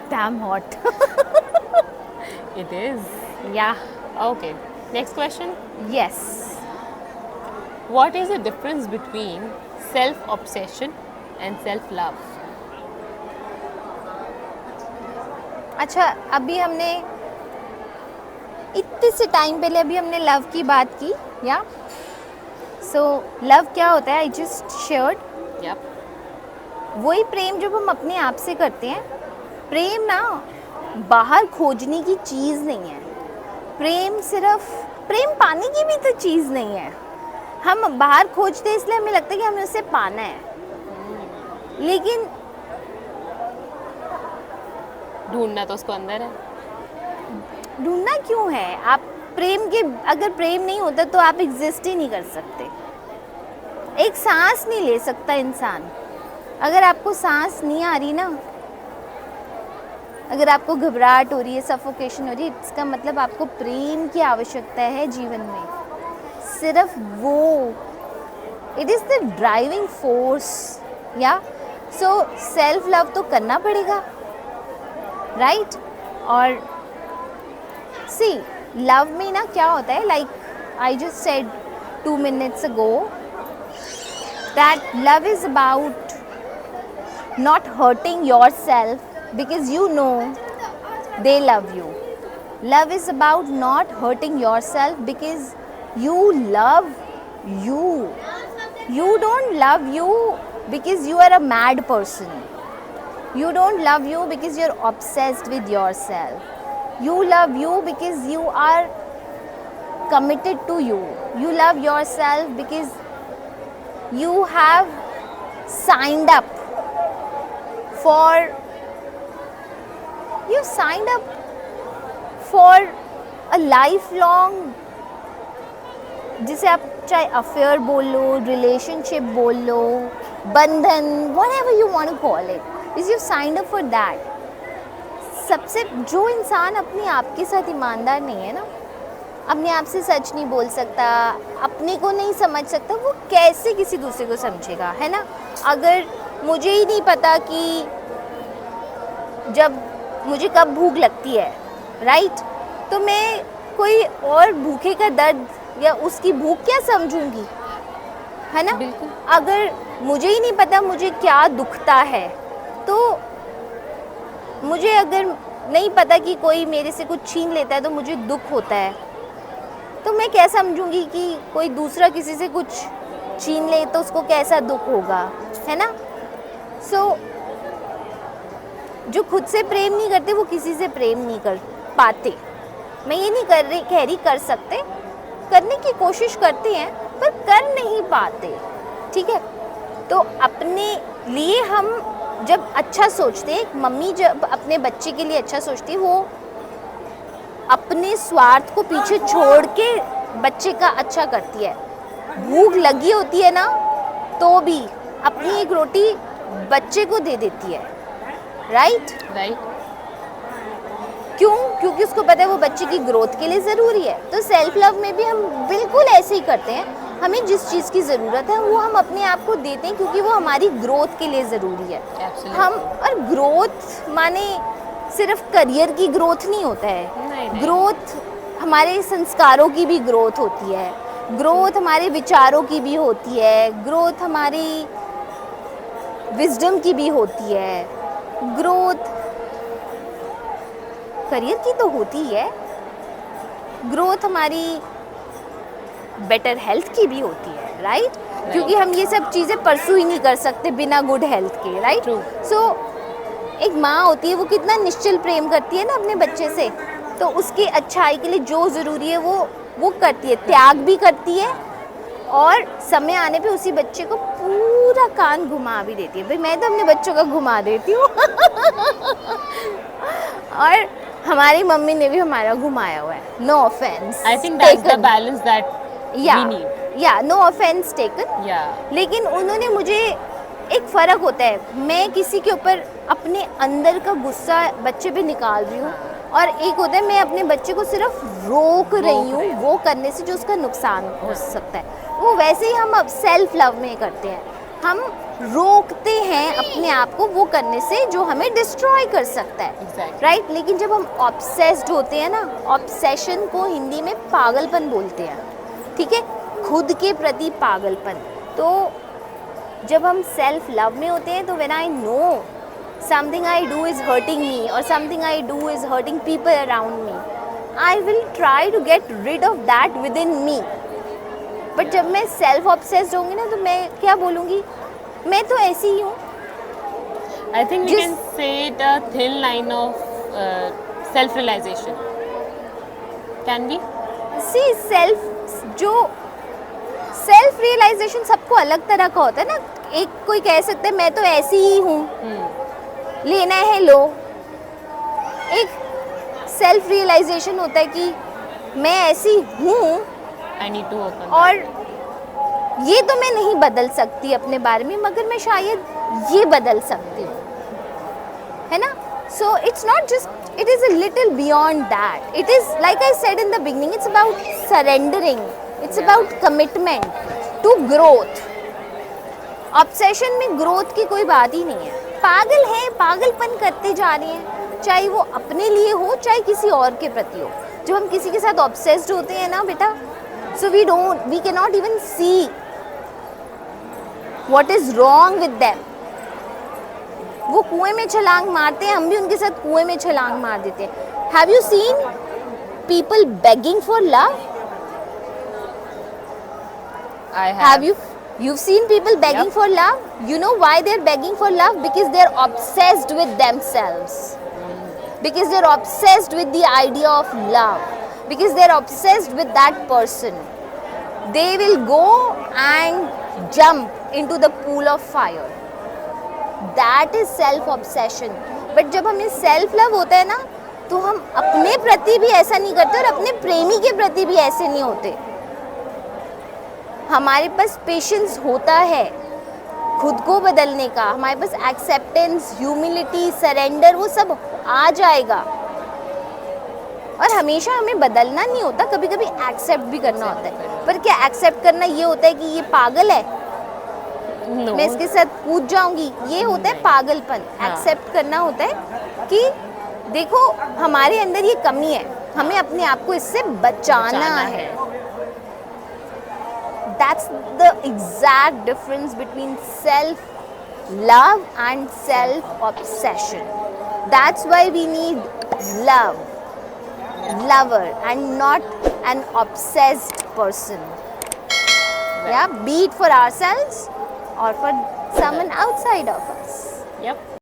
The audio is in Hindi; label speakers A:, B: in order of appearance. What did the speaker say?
A: damn hot.
B: It is.
A: Yeah.
B: Okay. Next question.
A: Yes.
B: What is the difference between self-obsession and self-love?
A: अच्छा, अभी हमने इतने से टाइम पहले अभी हमने लव की बात की, या सो लव क्या होता है? I just shared
B: Yep.
A: वही प्रेम जब हम अपने आप से करते हैं. प्रेम ना बाहर खोजने की चीज़ नहीं है. प्रेम पाने की भी तो चीज़ नहीं है. हम बाहर खोजते हैं इसलिए हमें लगता है कि हमें उसे पाना है, लेकिन
B: ढूंढना तो उसको अंदर है.
A: ढूंढना क्यों है? आप अगर प्रेम नहीं होता तो आप एग्जिस्ट ही नहीं कर सकते. एक सांस नहीं ले सकता इंसान. अगर आपको सांस नहीं आ रही ना, अगर आपको घबराहट हो रही है, सफोकेशन हो रही है, इसका मतलब आपको प्रेम की आवश्यकता है जीवन में. सिर्फ वो, it is the driving force. या सो सेल्फ लव तो करना पड़ेगा, राइट? और सी लव में ना क्या होता है, like I just said 2 minutes ago that love is about not hurting yourself because you know they love you. Love is about not hurting yourself because you love you. You don't love you because you are a mad person. You don't love you because you're obsessed with yourself. You love you because you are committed to you. You love yourself because you have signed up for a lifelong, जिसे आप चाहे अफेयर बोल लो, रिलेशनशिप बोल लो, बंधन, whatever you want to call it, is you signed up for that. सबसे जो इंसान अपने आप के साथ ईमानदार नहीं है ना, अपने आप से सच नहीं बोल सकता, अपने को नहीं समझ सकता, वो कैसे किसी दूसरे को समझेगा, है ना? अगर मुझे ही नहीं पता कि जब मुझे कब भूख लगती है, राइट, तो मैं कोई और भूखे का दर्द या उसकी भूख क्या समझूंगी, है ना?
B: बिल्कुल.
A: अगर मुझे ही नहीं पता मुझे क्या दुखता है, तो मुझे अगर नहीं पता कि कोई मेरे से कुछ छीन लेता है तो मुझे दुख होता है, तो मैं क्या समझूंगी कि कोई दूसरा किसी से कुछ छीन ले तो उसको कैसा दुख होगा, है ना? सो जो खुद से प्रेम नहीं करते वो किसी से प्रेम नहीं कर पाते. मैं ये नहीं कह रही कर सकते, करने की कोशिश करते हैं पर कर नहीं पाते, ठीक है? तो अपने लिए हम जब अच्छा सोचते हैं, एक मम्मी जब अपने बच्चे के लिए अच्छा सोचती है, वो अपने स्वार्थ को पीछे छोड़ के बच्चे का अच्छा करती है. भूख लगी होती है ना, तो भी अपनी एक रोटी बच्चे को दे देती है, राइट? क्यों? क्योंकि उसको पता है वो बच्चे की ग्रोथ के लिए ज़रूरी है. तो सेल्फ लव में भी हम बिल्कुल ऐसे ही करते हैं. हमें जिस चीज़ की ज़रूरत है वो हम अपने आप को देते हैं क्योंकि वो हमारी ग्रोथ के लिए ज़रूरी है. हम और ग्रोथ माने सिर्फ करियर की ग्रोथ नहीं होता है. ग्रोथ हमारे संस्कारों की भी ग्रोथ होती है, ग्रोथ हमारे विचारों की भी होती है, ग्रोथ हमारी विजडम की भी होती है, ग्रोथ करियर की तो होती है, ग्रोथ हमारी बेटर हेल्थ की भी होती है, राइट? क्योंकि हम ये सब चीज़ें परसू ही नहीं कर सकते बिना गुड हेल्थ के, राइट? सो एक माँ होती है, वो कितना निश्चल प्रेम करती है ना अपने बच्चे से, तो उसकी अच्छाई के लिए जो ज़रूरी है वो करती है, त्याग भी करती है, और समय आने पे उसी बच्चे को पूरा कान घुमा भी देती है. भाई मैं तो अपने बच्चों का घुमा देती हूँ और हमारी मम्मी ने भी हमारा घुमाया हुआ है. No offence.
B: I think that's the balance that we need.
A: या नो ऑफेंस टेकन. लेकिन उन्होंने मुझे, एक फ़र्क होता है, मैं किसी के ऊपर अपने अंदर का गुस्सा बच्चे पे निकाल रही हूँ, और एक होता है मैं अपने बच्चे को सिर्फ रोक रही हूँ वो करने से जो उसका नुकसान हो सकता है. वो वैसे ही हम अब सेल्फ लव में करते हैं. हम रोकते हैं अपने आप को वो करने से जो हमें डिस्ट्रॉय कर सकता है,
B: Exactly.
A: राइट? लेकिन जब हम ऑब्सेस्ड होते हैं ना, ऑब्सेशन को हिंदी में पागलपन बोलते हैं, ठीक है, खुद के प्रति पागलपन। तो जब हम सेल्फ लव में होते हैं तो when I know something I do is hurting me और something I do is hurting people around me, I will try to get rid of that within me. But जब मैं सेल्फ ऑब्सेस्ड होंगी ना तो मैं क्या बोलूँगी, मैं तो ऐसी ही हूँ।
B: I think we
A: Just-
B: can say it a thin line of self-realization. Can we?
A: सी जो सेल्फ रियलाइजेशन सबको अलग तरह का होता है ना। एक कोई कह सकता है मैं तो ऐसी ही हूँ, लेना है लो। एक सेल्फ रियलाइजेशन होता है कि मैं ऐसी हूँ
B: I need to open.
A: और ये तो मैं नहीं बदल सकती अपने बारे में, मगर मैं शायद ये बदल सकती हूँ, है ना? So it's not just, it is a little beyond that. It is like I said in the beginning, it's about surrendering, it's about commitment to growth. Obsession में ग्रोथ की कोई बात ही नहीं है। पागल है, पागलपन करते जा रहे हैं, चाहे वो अपने लिए हो चाहे किसी और के प्रति हो। जब हम किसी के साथ ऑब्सेस्ड होते हैं ना बेटा, so we cannot even see what is wrong with them. वो कुएं में छलांग मारते हैं, हम भी उनके साथ कुएं में छलांग मार देते हैं। Have you seen people begging for love?
B: I
A: Have you've seen people begging
B: Yep.
A: for love? You know why they're begging for love? Because they're obsessed with themselves. Because they're obsessed with the idea of love. Because they're obsessed with that person. They will go and jump into the pool of fire. That is self-obsession. But जब हमें self love होता है ना, तो हम अपने प्रति भी ऐसा नहीं करते और अपने प्रेमी के प्रति भी ऐसे नहीं होते। हमारे पास पेशेंस होता है खुद को बदलने का, हमारे पास एक्सेप्टेंस, ह्यूमिलिटी, सरेंडर, वो सब आ जाएगा। और हमेशा हमें बदलना नहीं होता, कभी कभी एक्सेप्ट भी करना होता है। पर क्या एक्सेप्ट करना ये होता है कि ये पागल है,
B: No.
A: मैं इसके साथ कूद जाऊंगी, ये होता है पागलपन।
B: हाँ।
A: एक्सेप्ट करना होता है कि देखो हमारे अंदर ये कमी है, हमें अपने आप को इससे बचाना है। That's the exact difference between self-love and self-obsession. That's why we need love, lover, and not an obsessed person. Yeah, be it for ourselves or for someone outside of us.
B: Yep.